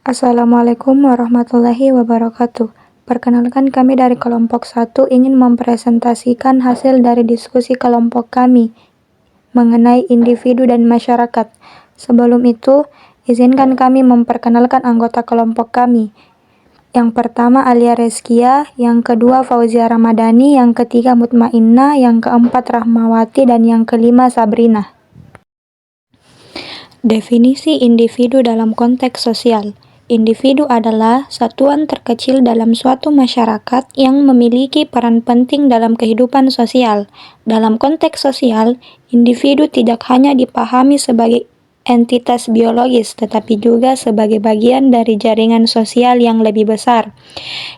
Assalamualaikum warahmatullahi wabarakatuh. Perkenalkan, kami dari kelompok 1 ingin mempresentasikan hasil dari diskusi kelompok kami mengenai individu dan masyarakat. Sebelum itu, izinkan kami memperkenalkan anggota kelompok kami. Yang pertama Alia Reskia, yang kedua Fauzia Ramadhani, yang ketiga Mutmainnah, yang keempat Rahmawati, dan yang kelima Sabrina. Definisi individu dalam konteks sosial. Individu adalah satuan terkecil dalam suatu masyarakat yang memiliki peran penting dalam kehidupan sosial. Dalam konteks sosial, individu tidak hanya dipahami sebagai entitas biologis, tetapi juga sebagai bagian dari jaringan sosial yang lebih besar.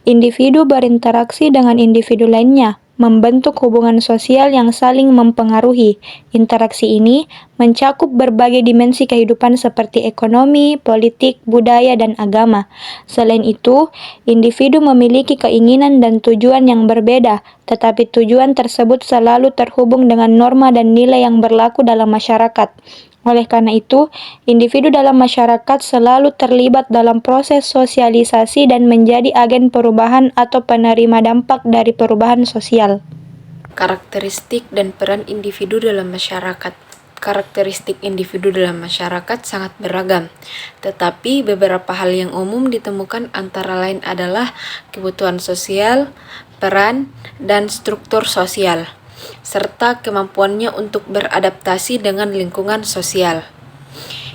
Individu berinteraksi dengan individu lainnya, membentuk hubungan sosial yang saling mempengaruhi. Interaksi ini mencakup berbagai dimensi kehidupan seperti ekonomi, politik, budaya, dan agama. Selain itu, individu memiliki keinginan dan tujuan yang berbeda, tetapi tujuan tersebut selalu terhubung dengan norma dan nilai yang berlaku dalam masyarakat. Oleh karena itu, individu dalam masyarakat selalu terlibat dalam proses sosialisasi dan menjadi agen perubahan atau penerima dampak dari perubahan sosial. Karakteristik dan peran individu dalam masyarakat. Karakteristik individu dalam masyarakat sangat beragam, tetapi beberapa hal yang umum ditemukan antara lain adalah kebutuhan sosial, peran, dan struktur sosial, serta kemampuannya untuk beradaptasi dengan lingkungan sosial.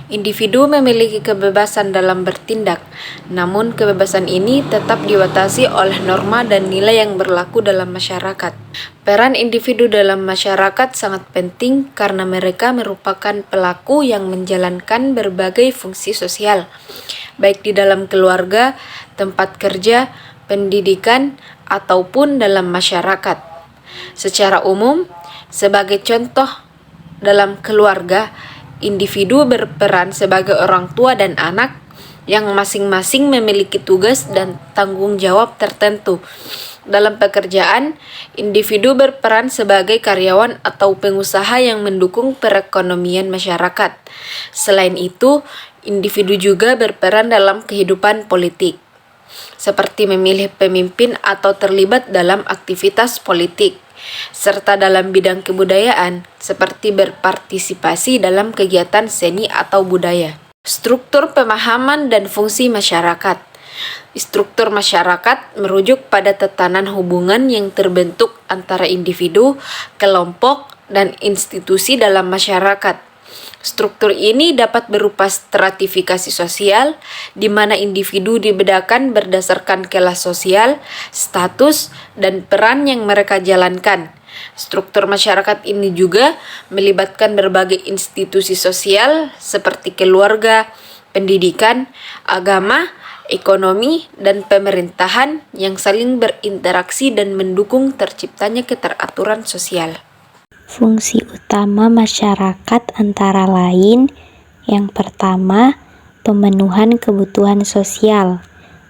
Individu memiliki kebebasan dalam bertindak, namun kebebasan ini tetap dibatasi oleh norma dan nilai yang berlaku dalam masyarakat. Peran individu dalam masyarakat sangat penting karena mereka merupakan pelaku yang menjalankan berbagai fungsi sosial, baik di dalam keluarga, tempat kerja, pendidikan, ataupun dalam masyarakat. Secara umum, sebagai contoh, dalam keluarga, individu berperan sebagai orang tua dan anak yang masing-masing memiliki tugas dan tanggung jawab tertentu. Dalam pekerjaan, individu berperan sebagai karyawan atau pengusaha yang mendukung perekonomian masyarakat. Selain itu, individu juga berperan dalam kehidupan politik, seperti memilih pemimpin atau terlibat dalam aktivitas politik, serta dalam bidang kebudayaan, seperti berpartisipasi dalam kegiatan seni atau budaya. Struktur pemahaman dan fungsi masyarakat. Struktur masyarakat merujuk pada tatanan hubungan yang terbentuk antara individu, kelompok, dan institusi dalam masyarakat. Struktur ini dapat berupa stratifikasi sosial, di mana individu dibedakan berdasarkan kelas sosial, status, dan peran yang mereka jalankan. Struktur masyarakat ini juga melibatkan berbagai institusi sosial seperti keluarga, pendidikan, agama, ekonomi, dan pemerintahan yang saling berinteraksi dan mendukung terciptanya keteraturan sosial. Fungsi utama masyarakat antara lain, yang pertama, pemenuhan kebutuhan sosial.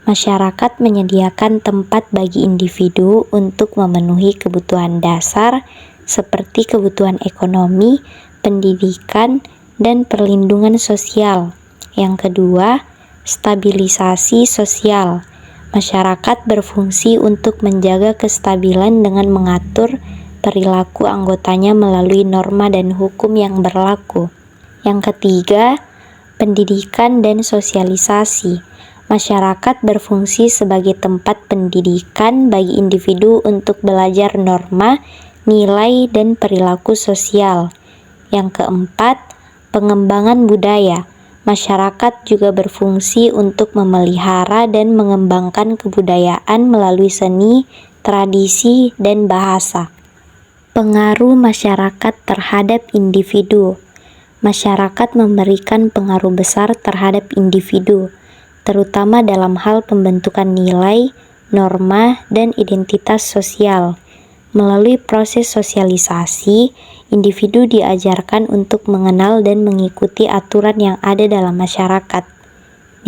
Masyarakat menyediakan tempat bagi individu untuk memenuhi kebutuhan dasar seperti kebutuhan ekonomi, pendidikan, dan perlindungan sosial. Yang kedua, stabilisasi sosial. Masyarakat berfungsi untuk menjaga kestabilan dengan mengatur perilaku anggotanya melalui norma dan hukum yang berlaku. Yang ketiga, pendidikan dan sosialisasi. Masyarakat berfungsi sebagai tempat pendidikan bagi individu untuk belajar norma, nilai, dan perilaku sosial. Yang keempat, pengembangan budaya. Masyarakat juga berfungsi untuk memelihara dan mengembangkan kebudayaan melalui seni, tradisi, dan bahasa. Pengaruh masyarakat terhadap individu. Masyarakat memberikan pengaruh besar terhadap individu, terutama dalam hal pembentukan nilai, norma, dan identitas sosial. Melalui proses sosialisasi, individu diajarkan untuk mengenal dan mengikuti aturan yang ada dalam masyarakat.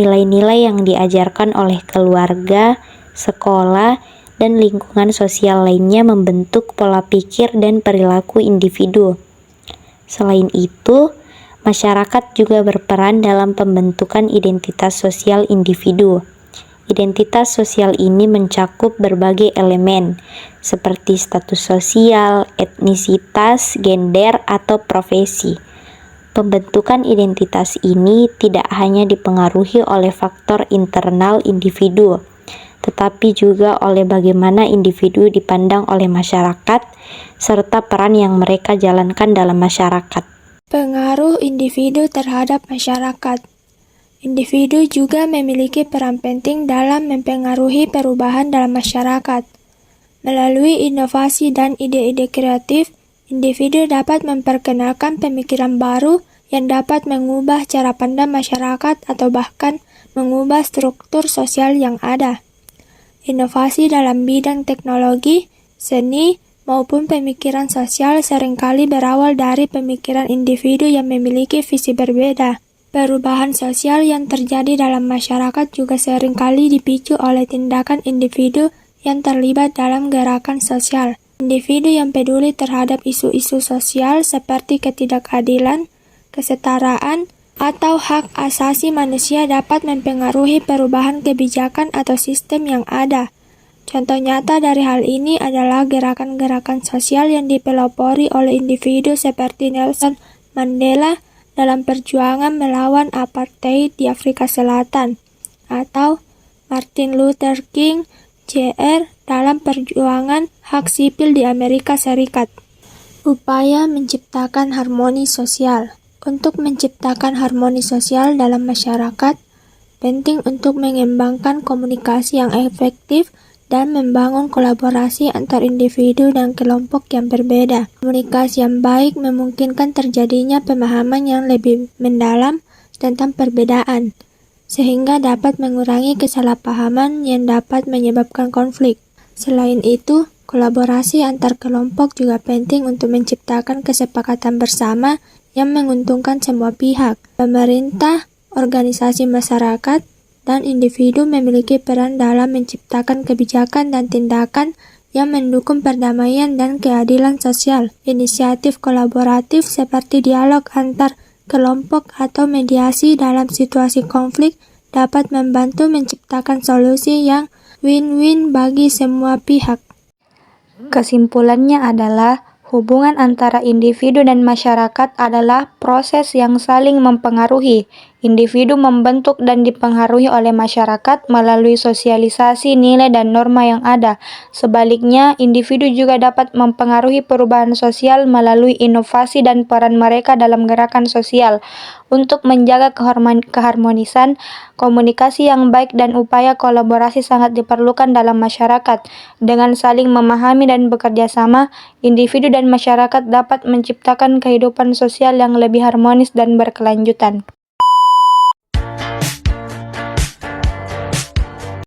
Nilai-nilai yang diajarkan oleh keluarga, sekolah, dan lingkungan sosial lainnya membentuk pola pikir dan perilaku individu. Selain itu, Masyarakat juga berperan dalam pembentukan identitas sosial individu. Identitas sosial ini mencakup berbagai elemen, seperti status sosial, etnisitas, gender, atau profesi. Pembentukan identitas ini tidak hanya dipengaruhi oleh faktor internal individu, tetapi juga oleh bagaimana individu dipandang oleh masyarakat, serta peran yang mereka jalankan dalam masyarakat. Pengaruh individu terhadap masyarakat. Individu juga memiliki peran penting dalam mempengaruhi perubahan dalam masyarakat. Melalui inovasi dan ide-ide kreatif, individu dapat memperkenalkan pemikiran baru yang dapat mengubah cara pandang masyarakat atau bahkan mengubah struktur sosial yang ada. Inovasi dalam bidang teknologi, seni, maupun pemikiran sosial seringkali berawal dari pemikiran individu yang memiliki visi berbeda. Perubahan sosial yang terjadi dalam masyarakat juga seringkali dipicu oleh tindakan individu yang terlibat dalam gerakan sosial. Individu yang peduli terhadap isu-isu sosial seperti ketidakadilan, kesetaraan, atau hak asasi manusia dapat mempengaruhi perubahan kebijakan atau sistem yang ada. Contoh nyata dari hal ini adalah gerakan-gerakan sosial yang dipelopori oleh individu seperti Nelson Mandela dalam perjuangan melawan apartheid di Afrika Selatan, atau Martin Luther King Jr. dalam perjuangan hak sipil di Amerika Serikat. Upaya menciptakan harmoni sosial. Untuk menciptakan harmoni sosial dalam masyarakat, penting untuk mengembangkan komunikasi yang efektif dan membangun kolaborasi antar individu dan kelompok yang berbeda. Komunikasi yang baik memungkinkan terjadinya pemahaman yang lebih mendalam tentang perbedaan, sehingga dapat mengurangi kesalahpahaman yang dapat menyebabkan konflik. Selain itu, kolaborasi antar kelompok juga penting untuk menciptakan kesepakatan bersama yang menguntungkan semua pihak. Pemerintah, organisasi masyarakat, dan individu memiliki peran dalam menciptakan kebijakan dan tindakan yang mendukung perdamaian dan keadilan sosial. Inisiatif kolaboratif seperti dialog antar kelompok atau mediasi dalam situasi konflik dapat membantu menciptakan solusi yang win-win bagi semua pihak. Kesimpulannya adalah hubungan antara individu dan masyarakat adalah proses yang saling mempengaruhi. Individu membentuk dan dipengaruhi oleh masyarakat melalui sosialisasi nilai dan norma yang ada. Sebaliknya, individu juga dapat mempengaruhi perubahan sosial melalui inovasi dan peran mereka dalam gerakan sosial. Untuk menjaga keharmonisan, komunikasi yang baik dan upaya kolaborasi sangat diperlukan dalam masyarakat. Dengan saling memahami dan bekerja sama, individu dan masyarakat dapat menciptakan kehidupan sosial yang lebih harmonis dan berkelanjutan.